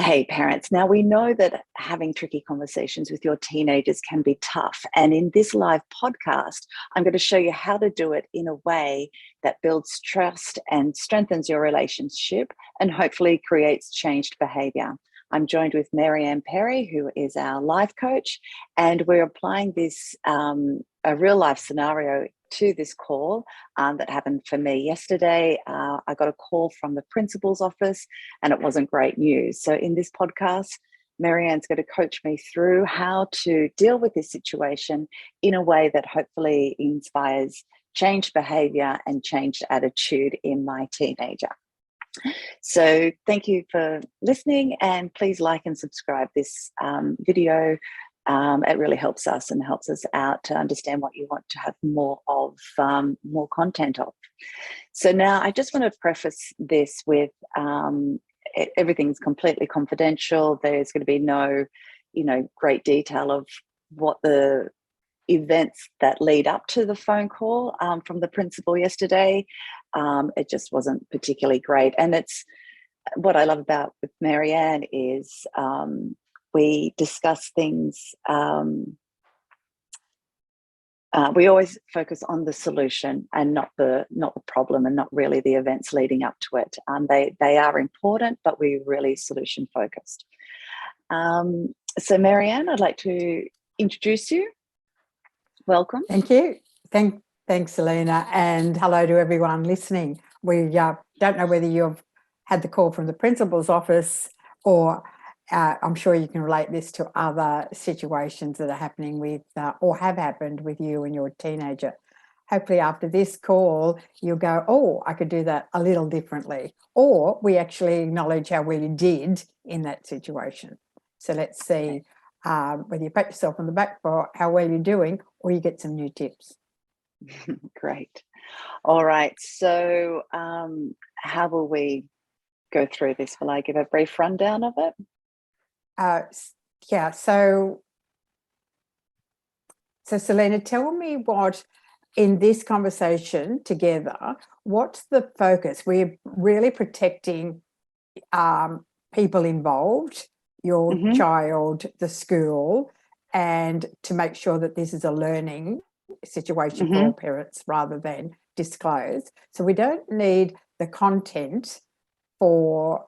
Hey, parents. Now, we know that having tricky conversations with your teenagers can be tough. And in this live podcast, I'm going to show you how to do it in a way that builds trust and strengthens your relationship and hopefully creates changed behavior. I'm joined with Maryanne Perry, who is our life coach, and we're applying this a real life scenario to this call that happened for me yesterday. I got a call from the principal's office and it wasn't great news. So in this podcast, Maryanne's going to coach me through how to deal with this situation in a way that hopefully inspires changed behavior and changed attitude in my teenager. So thank you for listening, and please like and subscribe this video. It really helps us and helps us out to understand what you want to have more of, more content of. So now I just want to preface this with everything's completely confidential. There's going to be no, great detail of what the events that lead up to the phone call from the principal yesterday. It just wasn't particularly great. And it's what I love about with Maryanne is we discuss things. We always focus on the solution and not the problem, and not really the events leading up to it. They are important, but we're really solution focused. So Maryanne, I'd like to introduce you. Welcome. Thank you. Thanks, Selena, and hello to everyone listening. We don't know whether you've had the call from the principal's office, or I'm sure you can relate this to other situations that are happening with or have happened with you and your teenager. Hopefully after this call, you'll go, oh, I could do that a little differently. Or we actually acknowledge how well you did in that situation. So let's see whether you pat yourself on the back for how well you're doing, or you get some new tips. Great. All right. So how will we go through this? Will I give a brief rundown of it? Yeah. So Selena, tell me what, in this conversation together, what's the focus? We're really protecting people involved, your child, the school, and to make sure that this is a learning situation for all parents rather than disclosed. So we don't need the content for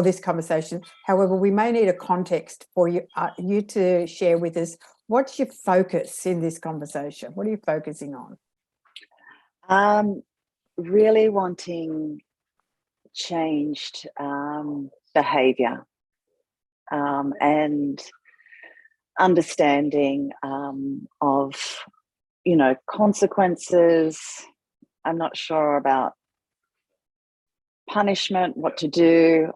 this conversation. However, we may need a context for you to share with us. What's your focus in this conversation? What are you focusing on? Really wanting changed behavior and understanding of, consequences. I'm not sure about punishment, what to do.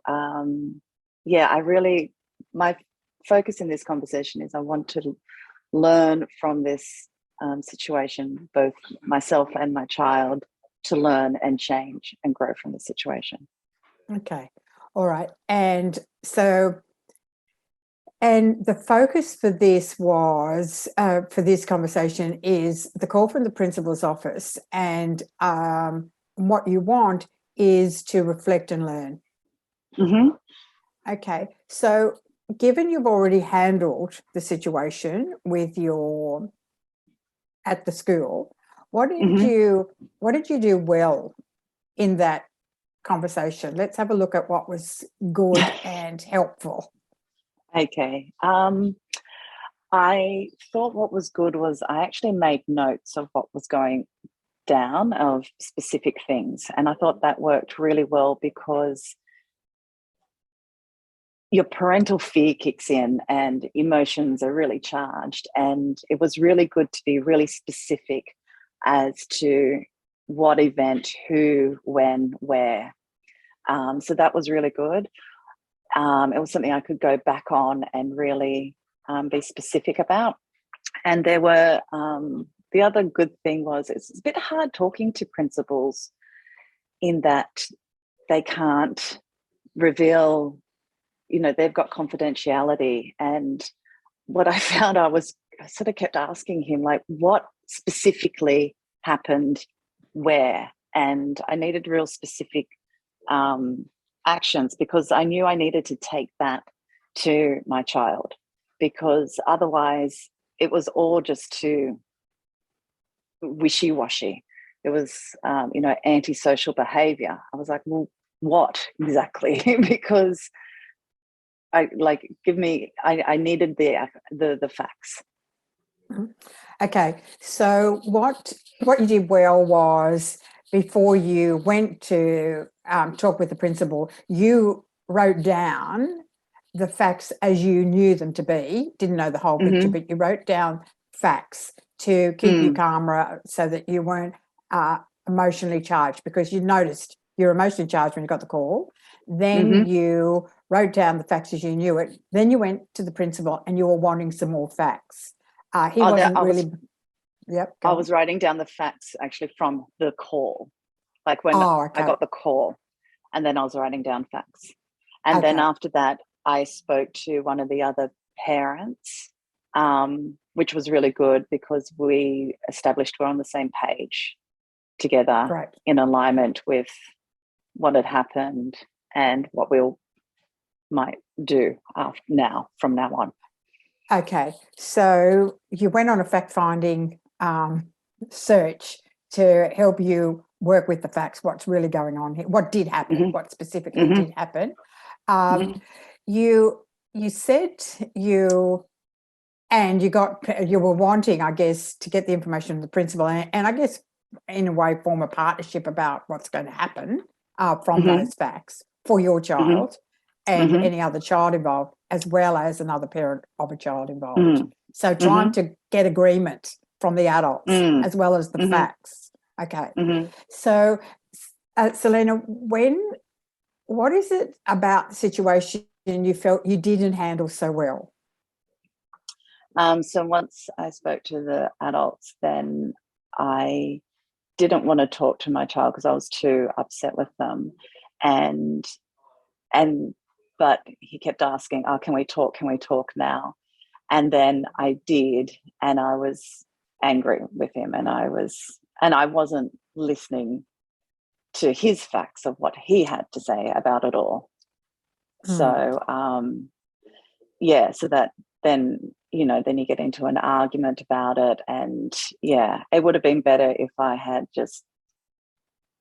My focus in this conversation is I want to learn from this situation, both myself and my child, to learn and change and grow from the situation. Okay. All right. And so, and the focus for this was, for this conversation, is the call from the principal's office, and what you want is to reflect and learn. Okay. So given you've already handled the situation with at the school, what did you do well in that conversation? Let's have a look at what was good and helpful. Okay. I thought what was good was I actually made notes of what was going down, of specific things. And I thought that worked really well, because your parental fear kicks in and emotions are really charged. And it was really good to be really specific as to what event, who, when, where. So that was really good. It was something I could go back on and really be specific about. And there were, the other good thing was it's a bit hard talking to principals in that they can't reveal, they've got confidentiality. And what I found, I sort of kept asking him, like, what specifically happened where? And I needed real specific actions, because I knew I needed to take that to my child, because otherwise it was all just too wishy-washy. It was, antisocial behavior. I was like, well, what exactly? Because I needed the facts. Okay, so what you did well was, before you went to talk with the principal, you wrote down the facts as you knew them to be. Didn't know the whole picture, but you wrote down facts to keep you calmer, so that you weren't emotionally charged, because you noticed you were emotionally charged when you got the call. Then you wrote down the facts as you knew it. Then you went to the principal and you were wanting some more facts. He wasn't really. Yep. I was writing down the facts actually from the call, like when I got the call, and then I was writing down facts. And then after that, I spoke to one of the other parents, which was really good, because we established we're on the same page together, in alignment with what had happened and what we might do from now on. Okay, so you went on a fact-finding search to help you work with the facts, what's really going on here, what did happen, what specifically did happen. You said you were wanting, I guess, to get the information from the principal, and I guess in a way form a partnership about what's going to happen from those facts for your child and any other child involved, as well as another parent of a child involved. So trying to get agreement from the adults as well as the facts. Okay. So, Selena, what is it about the situation you felt you didn't handle so well? So once I spoke to the adults, then I didn't want to talk to my child because I was too upset with them. But he kept asking, "Oh, can we talk? Can we talk now?" And then I did, and I was angry with him, and I wasn't listening to his facts of what he had to say about it all. So, so that then you get into an argument about it, and it would have been better if I had just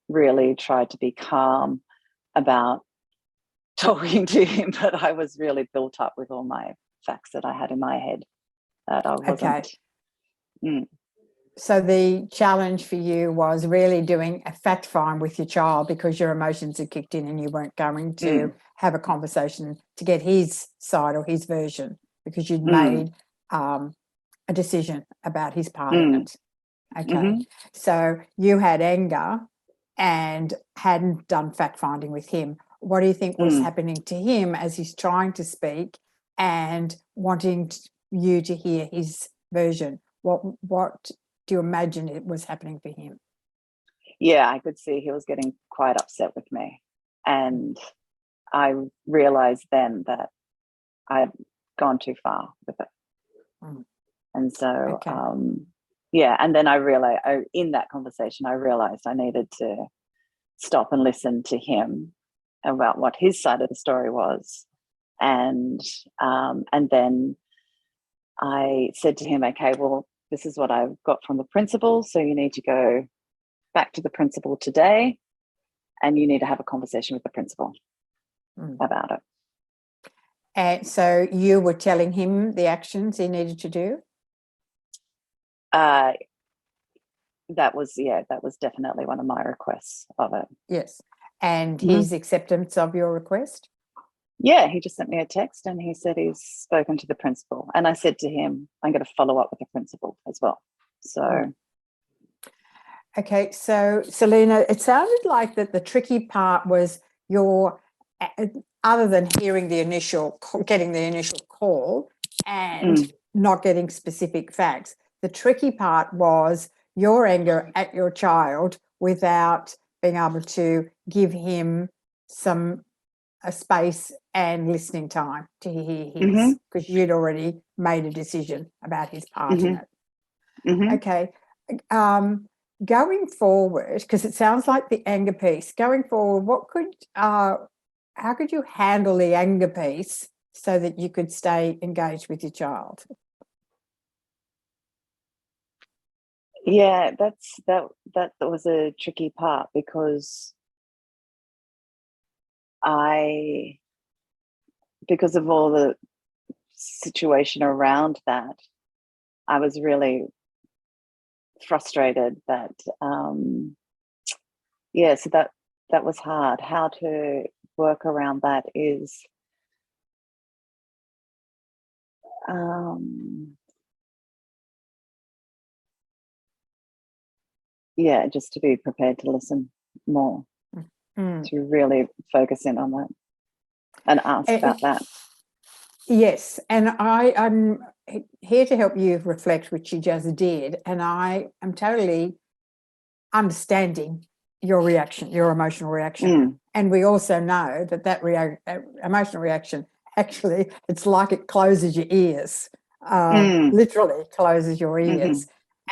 really tried to be calm about talking to him, but I was really built up with all my facts that I had in my head that I wasn't. So the challenge for you was really doing a fact find with your child, because your emotions had kicked in and you weren't going to have a conversation to get his side or his version, because you'd made a decision about his part in it. Okay. So you had anger and hadn't done fact finding with him. What do you think was happening to him as he's trying to speak and wanting you to hear his version? What do you imagine it was happening for him? Yeah, I could see he was getting quite upset with me. And I realized then that I'd gone too far with it. And so, and then I realized in that conversation, I realized I needed to stop and listen to him about what his side of the story was. And then I said to him, okay, well, this is what I've got from the principal. So you need to go back to the principal today and you need to have a conversation with the principal about it. And so you were telling him the actions he needed to do? That was definitely one of my requests of it. Yes. And his acceptance of your request? Yeah, he just sent me a text and he said he's spoken to the principal. And I said to him, I'm going to follow up with the principal as well. So. Okay, so Selena, it sounded like that the tricky part was other than getting the initial call and not getting specific facts, the tricky part was your anger at your child without being able to give him a space and listening time to hear his, because you'd already made a decision about his part in it. Okay. Going forward, because it sounds like the anger piece, going forward, what could how could you handle the anger piece so that you could stay engaged with your child? Yeah, that was a tricky part, because because of all the situation around that, I was really frustrated that so that was hard. How to work around that is just to be prepared to listen more, to really focus in on that and ask about that. Yes, and I'm here to help you reflect, which you just did, and I am totally understanding your reaction, your emotional reaction. And we also know that emotional reaction, actually, it's like it closes your ears, literally closes your ears.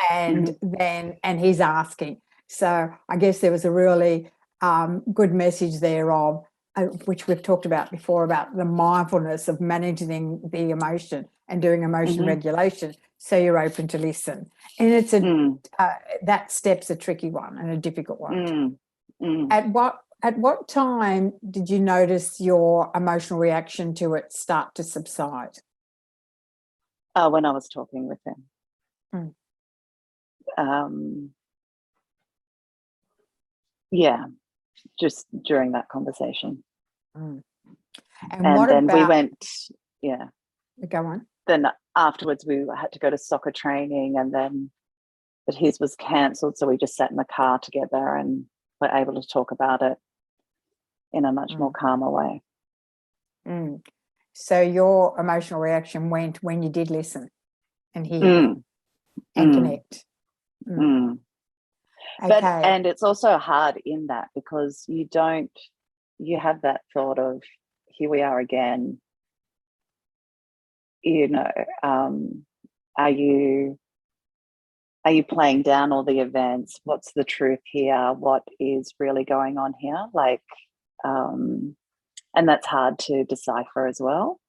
And and he's asking. So I guess there was a really good message there of, which we've talked about before, about the mindfulness of managing the emotion and doing emotion regulation, so you're open to listen. And it's that step's a tricky one and a difficult one. At what time did you notice your emotional reaction to it start to subside? When I was talking with him. Just during that conversation. And then we went, go on. Then afterwards we had to go to soccer training, but his was cancelled, so we just sat in the car together and were able to talk about it in a much more calmer way. So your emotional reaction went when you did listen and hear and connect. Okay. And it's also hard in that, because you have that thought of, here we are again, are you playing down all the events? What's the truth here? What is really going on here? And that's hard to decipher as well.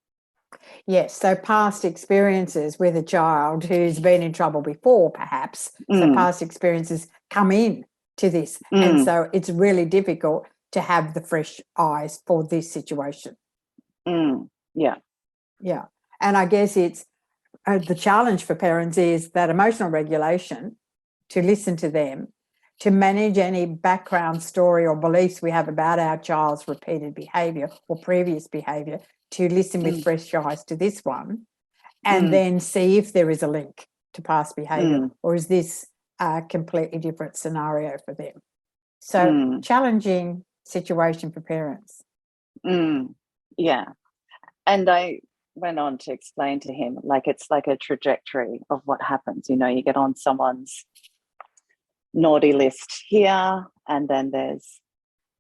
Yes, so past experiences with a child who's been in trouble before, perhaps. So past experiences come in to this. And so it's really difficult to have the fresh eyes for this situation. Yeah. And I guess it's the challenge for parents is that emotional regulation, to listen to them, to manage any background story or beliefs we have about our child's repeated behaviour or previous behaviour, to listen with fresh eyes to this one, and then see if there is a link to past behaviour, or is this a completely different scenario for them. So challenging situation for parents. Yeah. And I went on to explain to him, it's like a trajectory of what happens. You get on someone's naughty list here, and then there's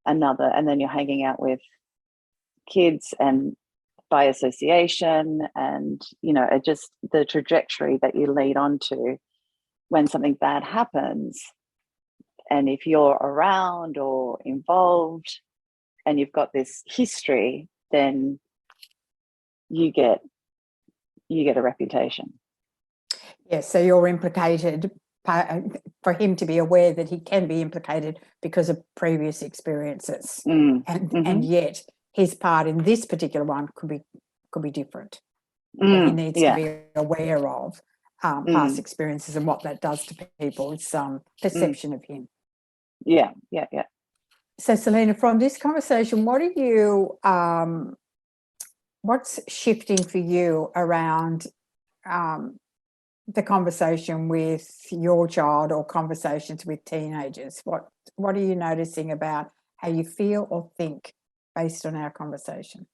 another, and then you're hanging out with kids and by association, and just the trajectory that you lead onto when something bad happens. And if you're around or involved and you've got this history, then you get a reputation. Yes, so you're implicated, for him to be aware that he can be implicated because of previous experiences, and yet his part in this particular one could be different. But he needs to be aware of past experiences and what that does to people's perception of him. Yeah. So, Selena, from this conversation, what are you? What's shifting for you around the conversation with your child or conversations with teenagers? What are you noticing about how you feel or think based on our conversation?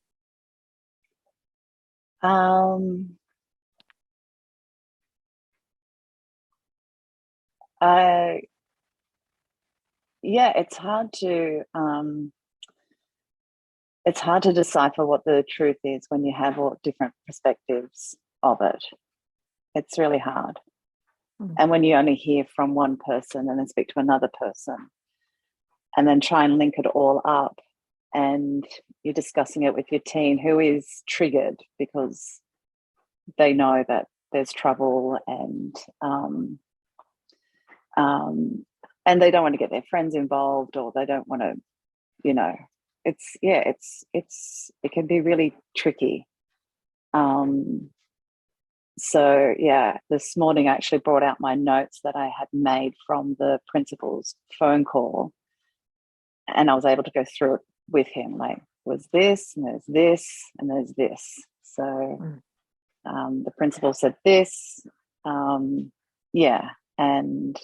It's hard to decipher what the truth is when you have all different perspectives of it. It's really hard. And when you only hear from one person and then speak to another person and then try and link it all up and you're discussing it with your teen who is triggered because they know that there's trouble, and they don't want to get their friends involved, or they don't want to, you know, it can be really tricky. So yeah, this morning I actually brought out my notes that I had made from the principal's phone call, and I was able to go through it with him. Like, was this, and there's this, and there's this. So the principal said this, yeah, and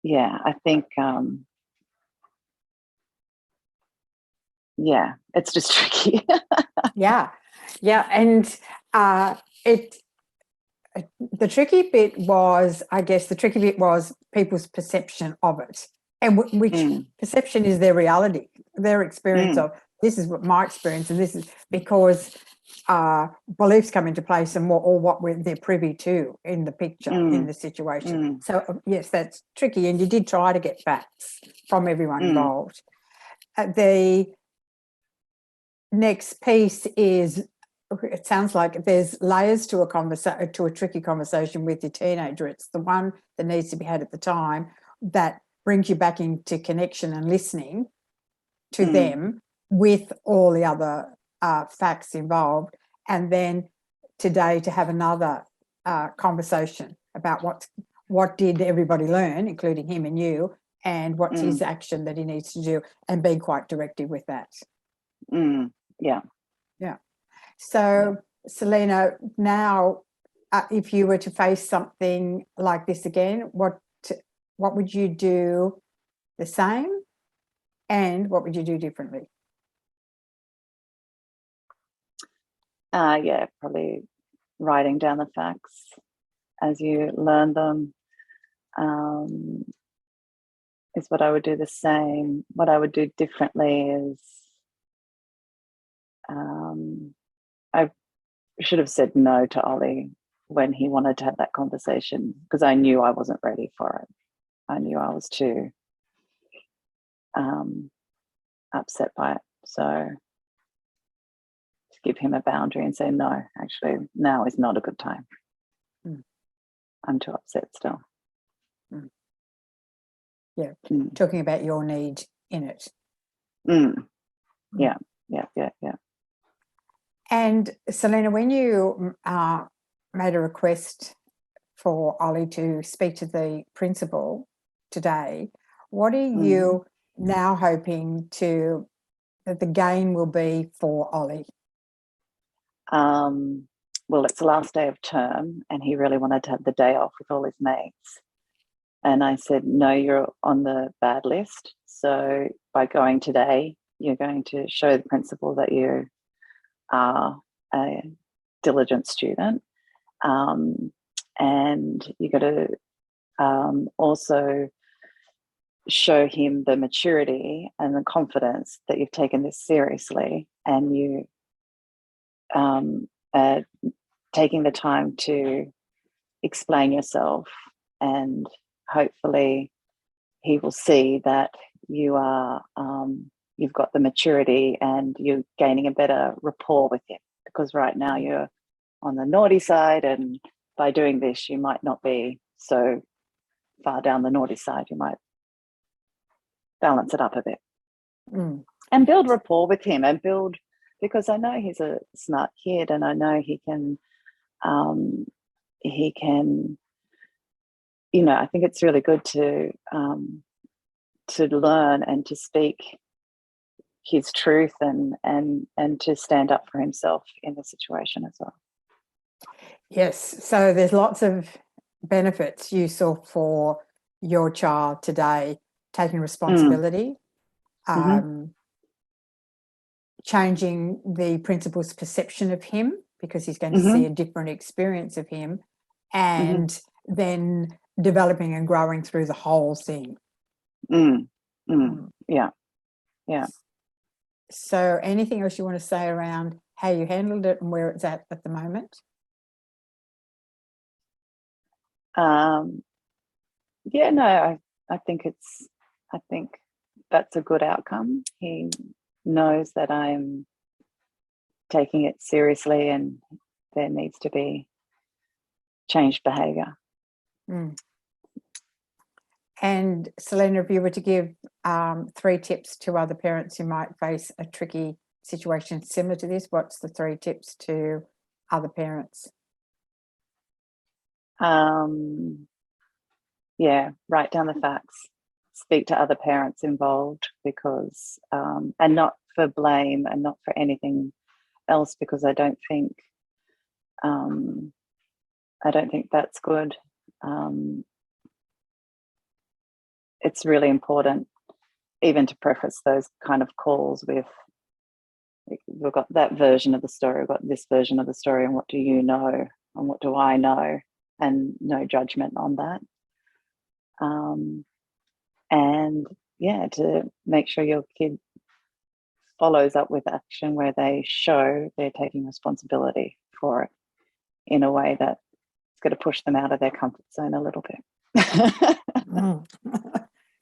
yeah, I think yeah, it's just tricky. Yeah, and the tricky bit was, I guess, people's perception of it, and which perception is their reality, their experience of this is what my experience, and this is because beliefs come into place and what they're privy to in the picture, in the situation. So yes, that's tricky, and you did try to get facts from everyone involved. The next piece is, it sounds like there's layers to a tricky conversation with your teenager. It's the one that needs to be had at the time that brings you back into connection and listening to them with all the other facts involved. And then today to have another conversation about what did everybody learn, including him and you, and what's his action that he needs to do, and being quite directive with that. Yeah. So, Selena, now, if you were to face something like this again, what would you do the same, and what would you do differently? Yeah, probably writing down the facts as you learn them is what I would do the same. What I would do differently is I should have said no to Ollie when he wanted to have that conversation, because I knew I wasn't ready for it. I knew I was too upset by it. So to give him a boundary and say, no, actually, now is not a good time. I'm too upset still. Yeah, talking about your need in it. Yeah. And Selena, when you made a request for Ollie to speak to the principal today, what are you now hoping that the gain will be for Ollie? Well, it's the last day of term, and he really wanted to have the day off with all his mates. And I said, no, you're on the bad list. So by going today, you're going to show the principal that you are a diligent student. And you got to also show him the maturity and the confidence that you've taken this seriously, and you taking the time to explain yourself, and hopefully he will see that you are you've got the maturity and you're gaining a better rapport with him, because right now you're on the naughty side, and by doing this you might not be so far down the naughty side. You might balance it up a bit and build rapport with him, and build, because I know he's a smart kid, and I know he can I think it's really good to learn and to speak his truth, and to stand up for himself in the situation as well. Yes, so there's lots of benefits you saw for your child today: taking responsibility, changing the principal's perception of him, because he's going to see a different experience of him, and then developing and growing through the whole thing. Yeah. So anything else you want to say around how you handled it and where it's at the moment? I think that's a good outcome. He knows that I'm taking it seriously and there needs to be changed behaviour. And Selena, if you were to give 3 tips to other parents who might face a tricky situation similar to this, what's the 3 tips to other parents? Yeah, write down the facts, speak to other parents involved, because and not for blame and not for anything else, because I don't think that's good. It's really important even to preface those kind of calls with, we've got that version of the story, we've got this version of the story, and what do you know and what do I know, and no judgment on that. And yeah, to make sure your kid follows up with action where they show they're taking responsibility for it in a way that's going to push them out of their comfort zone a little bit.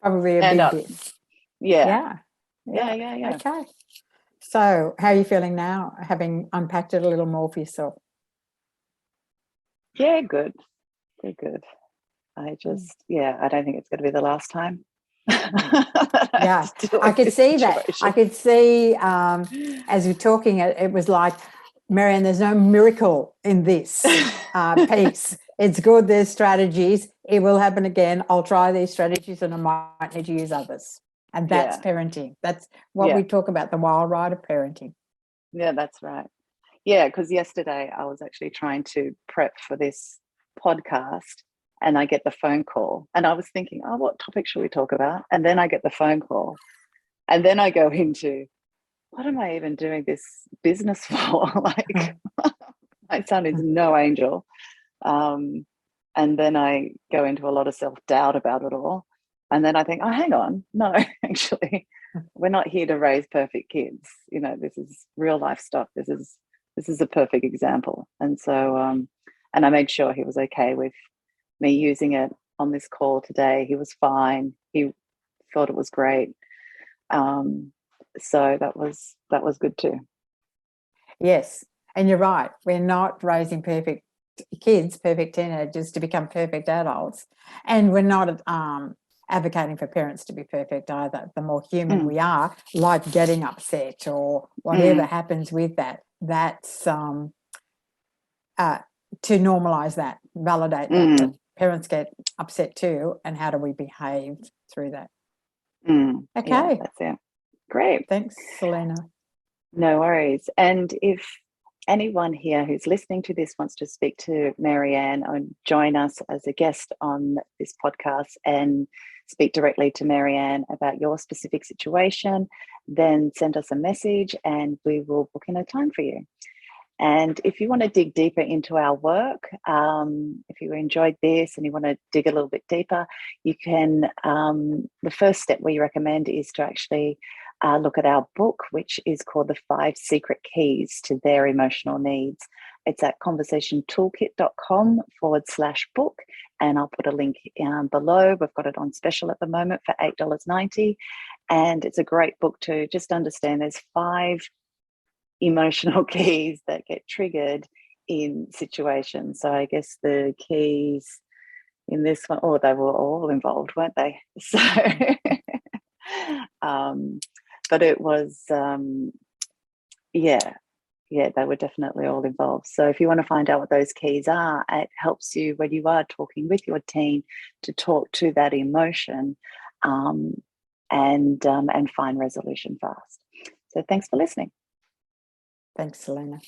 Probably a And big bit. Yeah. Okay. So how are you feeling now, having unpacked it a little more for yourself? Yeah, good. Good. I just, I don't think it's going to be the last time. Yeah, I could see that. I could see as you're talking, it was like, Maryanne, there's no miracle in this piece. It's good, there's strategies. It will happen again. I'll try these strategies and I might need to use others. And that's parenting. That's what we talk about, the wild ride of parenting. Yeah, that's right. Yeah, because yesterday I was actually trying to prep for this podcast and I get the phone call and I was thinking, oh, what topic should we talk about? And then I get the phone call and then I go into, what am I even doing this business for? Like, my son is no angel. And then I go into a lot of self-doubt about it all. And then I think, oh, hang on. No, actually, we're not here to raise perfect kids. You know, this is real life stuff. This is a perfect example. And so, and I made sure he was okay with me using it on this call today. He was fine. He thought it was great. So that was good too. Yes, and you're right. We're not raising perfect kids, perfect teenagers to become perfect adults, and we're not advocating for parents to be perfect either. The more human we are, like getting upset or whatever happens with that, that's to normalise that, validate that parents get upset too, and how do we behave through that? Okay, yeah, that's it. Great. Thanks, Selena. No worries. And if anyone here who's listening to this wants to speak to Maryanne and join us as a guest on this podcast and speak directly to Maryanne about your specific situation, then send us a message and we will book in a time for you. And if you want to dig deeper into our work, if you enjoyed this and you want to dig a little bit deeper, you can, the first step we recommend is to actually look at our book, which is called The 5 Secret Keys to Their Emotional Needs. It's at conversationtoolkit.com/book, and I'll put a link below. We've got it on special at the moment for $8.90, and it's a great book to just understand there's 5 emotional keys that get triggered in situations. So I guess the keys in this one, they were all involved, weren't they? So but it was they were definitely all involved. So if you want to find out what those keys are, it helps you when you are talking with your teen to talk to that emotion and find resolution fast. So thanks for listening. Thanks, Selena.